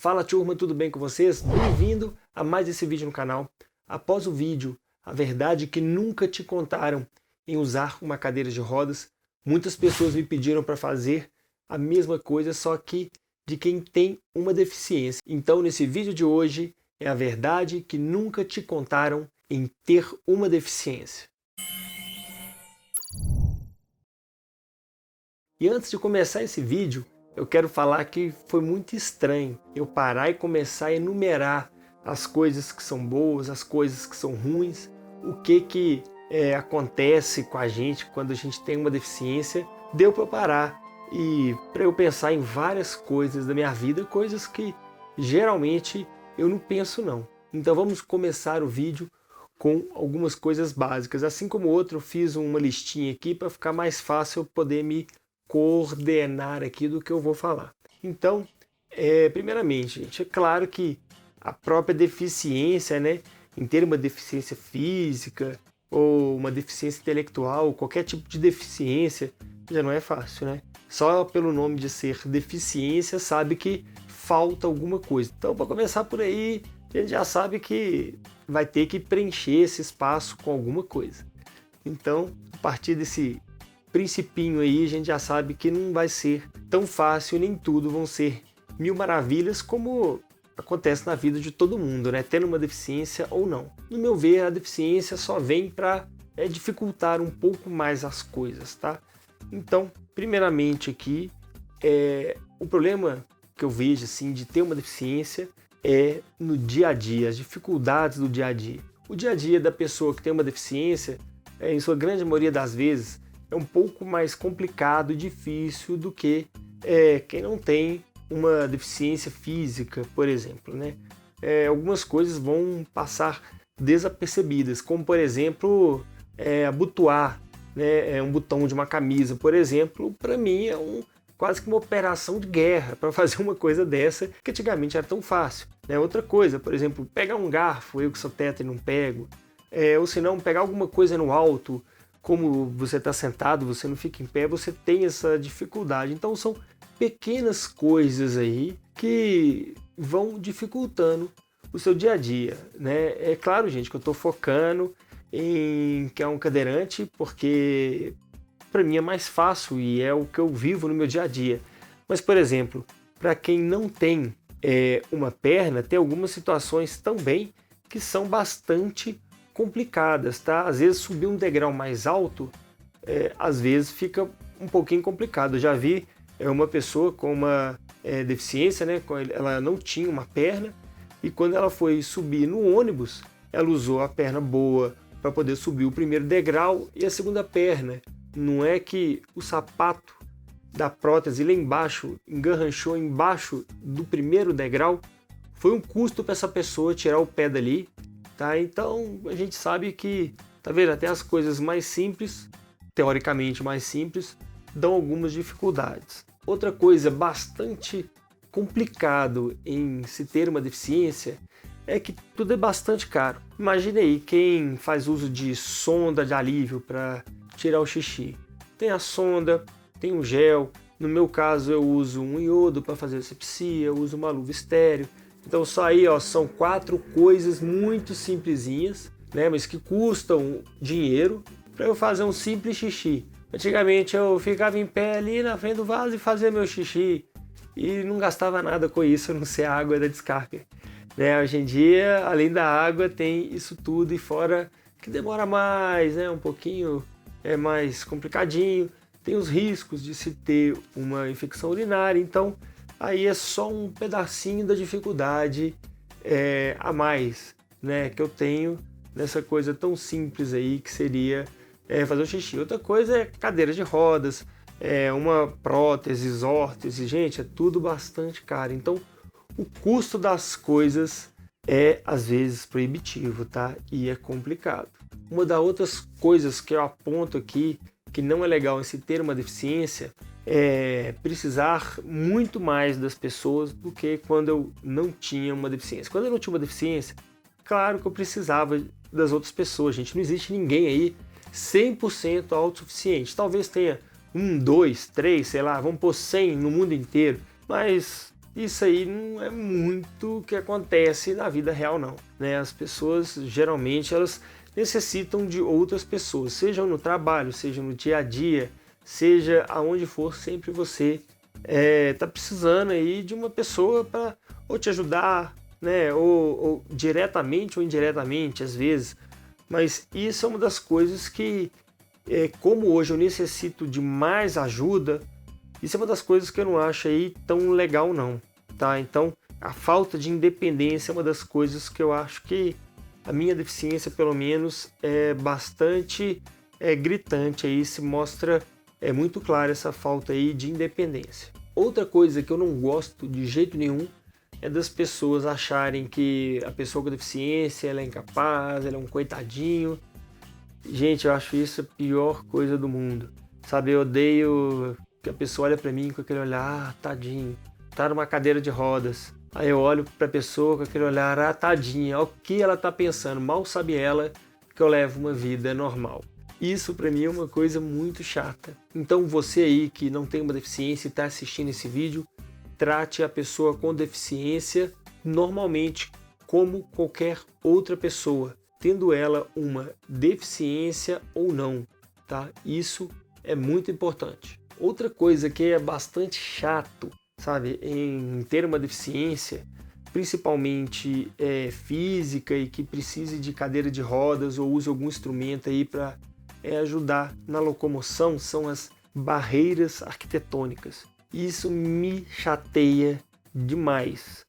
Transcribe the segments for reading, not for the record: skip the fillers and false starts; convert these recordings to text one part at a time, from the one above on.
Fala turma, tudo bem com vocês? Bem-vindo a mais esse vídeo no canal. Após o vídeo, a verdade que nunca te contaram em usar uma cadeira de rodas, muitas pessoas me pediram para fazer a mesma coisa, só que de quem tem uma deficiência. Então, nesse vídeo de hoje, é a verdade que nunca te contaram em ter uma deficiência. E antes de começar esse vídeo, eu quero falar que foi muito estranho eu parar e começar a enumerar as coisas que são boas, as coisas que são ruins, o que acontece com a gente quando a gente tem uma deficiência. Deu para eu parar e para eu pensar em várias coisas da minha vida, coisas que geralmente eu não penso não. Então vamos começar o vídeo com algumas coisas básicas. Assim como o outro, eu fiz uma listinha aqui para ficar mais fácil eu poder me coordenar aqui do que eu vou falar. Então, primeiramente, gente, é claro que a própria deficiência, né, em ter uma deficiência física ou uma deficiência intelectual, qualquer tipo de deficiência, já não é fácil, né? Só pelo nome de ser deficiência, sabe que falta alguma coisa. Então, para começar por aí, a gente já sabe que vai ter que preencher esse espaço com alguma coisa. Então, a partir desse principinho aí, a gente já sabe que não vai ser tão fácil, nem tudo vão ser mil maravilhas como acontece na vida de todo mundo, né? Tendo uma deficiência ou não. No meu ver, a deficiência só vem para dificultar um pouco mais as coisas, tá? Então, primeiramente aqui, o problema que eu vejo assim, de ter uma deficiência é no dia a dia, as dificuldades do dia a dia. O dia a dia da pessoa que tem uma deficiência, em sua grande maioria das vezes, é um pouco mais complicado e difícil do que quem não tem uma deficiência física, por exemplo, né? Algumas coisas vão passar desapercebidas, como por exemplo, abotoar, né? Um botão de uma camisa, por exemplo, para mim é quase que uma operação de guerra para fazer uma coisa dessa, que antigamente era tão fácil, né? Outra coisa, por exemplo, pegar um garfo, eu que sou tetra e não pego, ou se não, pegar alguma coisa no alto, como você está sentado, você não fica em pé, você tem essa dificuldade. Então são pequenas coisas aí que vão dificultando o seu dia a dia, né? É claro, gente, que eu estou focando em que é um cadeirante, porque para mim é mais fácil e é o que eu vivo no meu dia a dia. Mas, por exemplo, para quem não tem uma perna, tem algumas situações também que são bastante complicadas, tá? Às vezes subir um degrau mais alto, às vezes fica um pouquinho complicado. Eu já vi uma pessoa com uma deficiência, né? Ela não tinha uma perna e quando ela foi subir no ônibus, ela usou a perna boa para poder subir o primeiro degrau e a segunda perna. Não é que o sapato da prótese lá embaixo engarranchou embaixo do primeiro degrau, foi um custo para essa pessoa tirar o pé dali. Tá? Então a gente sabe que, tá vendo, até as coisas mais simples, teoricamente mais simples, dão algumas dificuldades. Outra coisa bastante complicado em se ter uma deficiência é que tudo é bastante caro. Imagine aí quem faz uso de sonda de alívio para tirar o xixi. Tem a sonda, tem o gel. No meu caso eu uso um iodo para fazer asepsia, eu uso uma luva estéreo. Então só aí, ó, são 4 coisas muito simplesinhas, né, mas que custam dinheiro para eu fazer um simples xixi. Antigamente eu ficava em pé ali na frente do vaso e fazia meu xixi e não gastava nada com isso, a não ser a água da descarga. Né, hoje em dia, além da água, tem isso tudo e fora que demora mais, né, um pouquinho mais complicadinho. Tem os riscos de se ter uma infecção urinária, então aí é só um pedacinho da dificuldade a mais, né, que eu tenho nessa coisa tão simples aí que seria fazer o xixi. Outra coisa é cadeira de rodas, uma prótese, órtese, gente, é tudo bastante caro. Então o custo das coisas é às vezes proibitivo, tá? E é complicado. Uma das outras coisas que eu aponto aqui que não é legal em se ter uma deficiência é precisar muito mais das pessoas do que quando eu não tinha uma deficiência. Quando eu não tinha uma deficiência, claro que eu precisava das outras pessoas, gente. Não existe ninguém aí 100% autossuficiente. Talvez tenha 1, 2, 3, sei lá, vamos pôr 100 no mundo inteiro. Mas isso aí não é muito o que acontece na vida real não, né? As pessoas geralmente elas necessitam de outras pessoas, seja no trabalho, seja no dia a dia, seja aonde for, sempre você tá precisando aí de uma pessoa para ou te ajudar, né? Ou diretamente ou indiretamente às vezes. Mas isso é uma das coisas que, como hoje eu necessito de mais ajuda, isso é uma das coisas que eu não acho aí tão legal não, tá? Então, a falta de independência é uma das coisas que eu acho que a minha deficiência, pelo menos, é bastante gritante aí, se mostra muito clara essa falta aí de independência. Outra coisa que eu não gosto de jeito nenhum é das pessoas acharem que a pessoa com deficiência ela é incapaz, ela é um coitadinho. Gente, eu acho isso a pior coisa do mundo. Sabe, eu odeio que a pessoa olha pra mim com aquele olhar, tadinho, tá numa cadeira de rodas. Aí eu olho pra pessoa com aquele olhar, tadinha, o que ela tá pensando? Mal sabe ela que eu levo uma vida normal. Isso pra mim é uma coisa muito chata. Então você aí que não tem uma deficiência e tá assistindo esse vídeo, trate a pessoa com deficiência normalmente como qualquer outra pessoa, tendo ela uma deficiência ou não, tá? Isso é muito importante. Outra coisa que é bastante chato, sabe, em ter uma deficiência, principalmente física e que precise de cadeira de rodas ou use algum instrumento aí para ajudar na locomoção, são as barreiras arquitetônicas. Isso me chateia demais.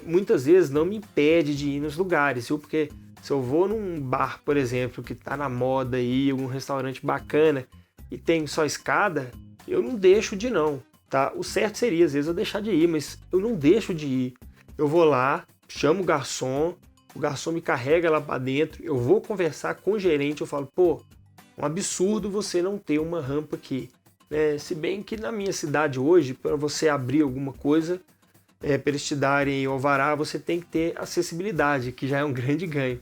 Muitas vezes não me impede de ir nos lugares, viu? Porque se eu vou num bar, por exemplo, que está na moda aí, algum restaurante bacana e tem só escada, eu não deixo de ir não, tá? O certo seria, às vezes, eu deixar de ir, mas eu não deixo de ir. Eu vou lá, chamo o garçom me carrega lá para dentro, eu vou conversar com o gerente, eu falo, pô, um absurdo você não ter uma rampa aqui. Se bem que na minha cidade hoje, para você abrir alguma coisa, para eles te darem o alvará, você tem que ter acessibilidade, que já é um grande ganho.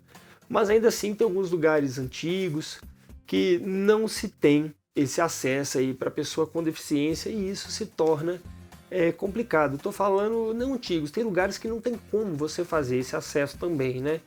Mas ainda assim tem alguns lugares antigos que não se tem esse acesso aí para pessoa com deficiência e isso se torna complicado. Estou falando não antigos, tem lugares que não tem como você fazer esse acesso também, né?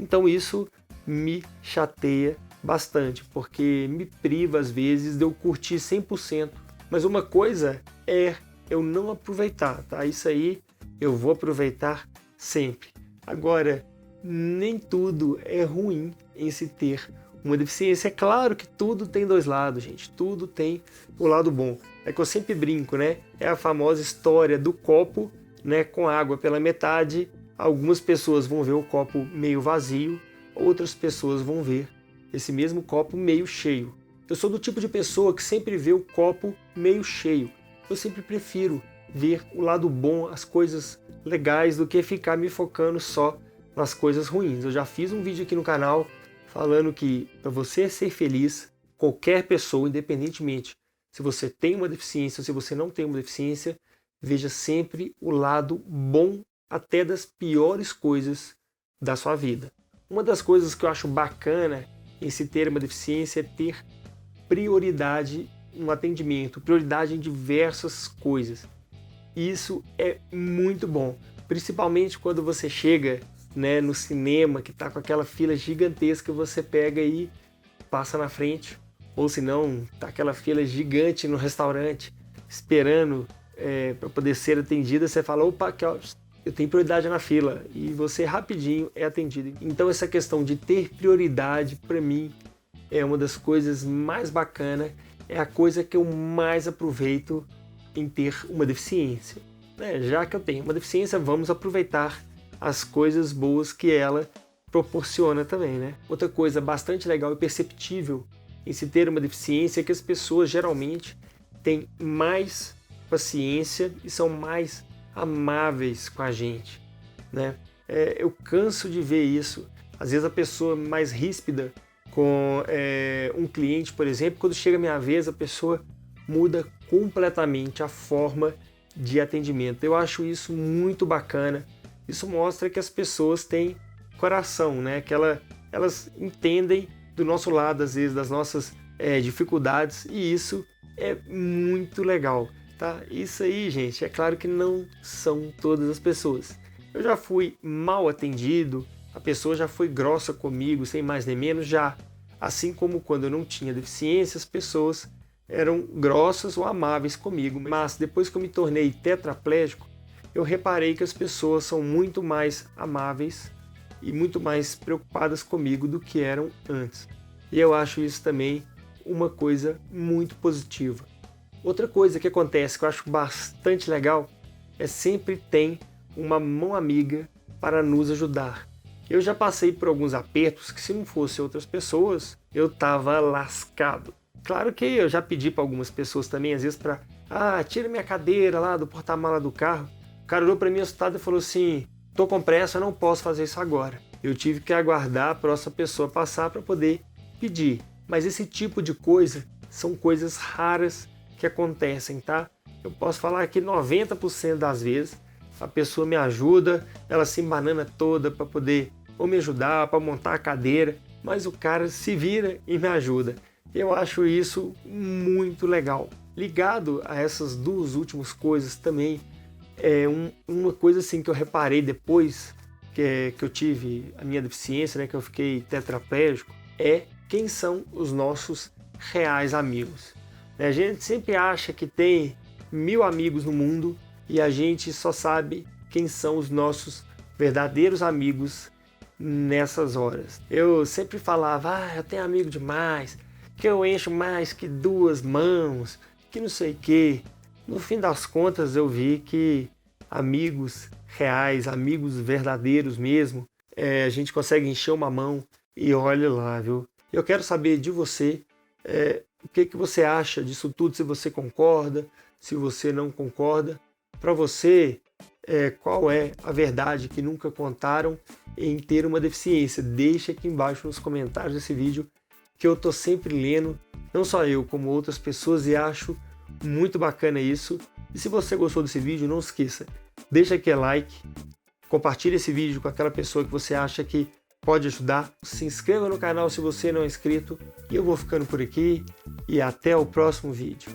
Então isso me chateia bastante, porque me priva às vezes de eu curtir 100%. Mas uma coisa é eu não aproveitar, tá? Isso aí eu vou aproveitar sempre. Agora, nem tudo é ruim em se ter uma deficiência. É claro que tudo tem dois lados, gente. Tudo tem o lado bom. É que eu sempre brinco, né? É a famosa história do copo, né, com água pela metade. Algumas pessoas vão ver o copo meio vazio, outras pessoas vão ver esse mesmo copo meio cheio. Eu sou do tipo de pessoa que sempre vê o copo meio cheio. Eu sempre prefiro ver o lado bom, as coisas legais, do que ficar me focando só nas coisas ruins. Eu já fiz um vídeo aqui no canal falando que para você ser feliz, qualquer pessoa, independentemente se você tem uma deficiência ou se você não tem uma deficiência, veja sempre o lado bom até das piores coisas da sua vida. Uma das coisas que eu acho bacana em se ter uma deficiência é ter prioridade no atendimento, prioridade em diversas coisas. Isso é muito bom, principalmente quando você chega, né, no cinema, que está com aquela fila gigantesca, você pega e passa na frente, ou se não, tá aquela fila gigante no restaurante, esperando para poder ser atendida, você fala, opa, aqui, ó, eu tenho prioridade na fila, e você rapidinho é atendido. Então essa questão de ter prioridade, para mim, é uma das coisas mais bacanas, é a coisa que eu mais aproveito em ter uma deficiência. Já que eu tenho uma deficiência, vamos aproveitar as coisas boas que ela proporciona também, né? Outra coisa bastante legal e perceptível em se ter uma deficiência é que as pessoas geralmente têm mais paciência e são mais amáveis com a gente, né? Eu canso de ver isso. Às vezes a pessoa mais ríspida com um cliente, por exemplo, quando chega a minha vez, a pessoa muda completamente a forma de atendimento. Eu acho isso muito bacana. Isso mostra que as pessoas têm coração, né? Que elas entendem do nosso lado, às vezes, das nossas dificuldades, e isso é muito legal. tá? Isso aí, gente, é claro que não são todas as pessoas. Eu já fui mal atendido, a pessoa já foi grossa comigo, sem mais nem menos, já. Assim como quando eu não tinha deficiência, as pessoas eram grossas ou amáveis comigo. Mas depois que eu me tornei tetraplégico, eu reparei que as pessoas são muito mais amáveis e muito mais preocupadas comigo do que eram antes. E eu acho isso também uma coisa muito positiva. Outra coisa que acontece que eu acho bastante legal é sempre tem uma mão amiga para nos ajudar. Eu já passei por alguns apertos que se não fossem outras pessoas, eu estava lascado. Claro que eu já pedi para algumas pessoas também, às vezes para, tira minha cadeira lá do porta-mala do carro. O cara olhou para mim assustado e falou assim, tô com pressa, eu não posso fazer isso agora. Eu tive que aguardar a próxima pessoa passar para poder pedir. Mas esse tipo de coisa são coisas raras que acontecem, tá? Eu posso falar que 90% das vezes a pessoa me ajuda, ela se embanana toda para poder ou me ajudar, para montar a cadeira, mas o cara se vira e me ajuda. Eu acho isso muito legal. Ligado a essas duas últimas coisas também, uma coisa assim que eu reparei depois que eu tive a minha deficiência, né, que eu fiquei tetraplégico, é quem são os nossos reais amigos. A gente sempre acha que tem 1000 amigos no mundo e a gente só sabe quem são os nossos verdadeiros amigos nessas horas. Eu sempre falava, eu tenho amigo demais, que eu encho mais que 2 mãos, que não sei o quê. No fim das contas eu vi que amigos reais, amigos verdadeiros mesmo, a gente consegue encher uma mão e olha lá, viu? Eu quero saber de você o que você acha disso tudo, se você concorda, se você não concorda. Para você, qual é a verdade que nunca contaram em ter uma deficiência? Deixa aqui embaixo nos comentários desse vídeo, que eu tô sempre lendo, não só eu, como outras pessoas, e acho muito bacana isso. E se você gostou desse vídeo, não esqueça, deixa aqui like, compartilha esse vídeo com aquela pessoa que você acha que pode ajudar. Se inscreva no canal se você não é inscrito. E eu vou ficando por aqui e até o próximo vídeo.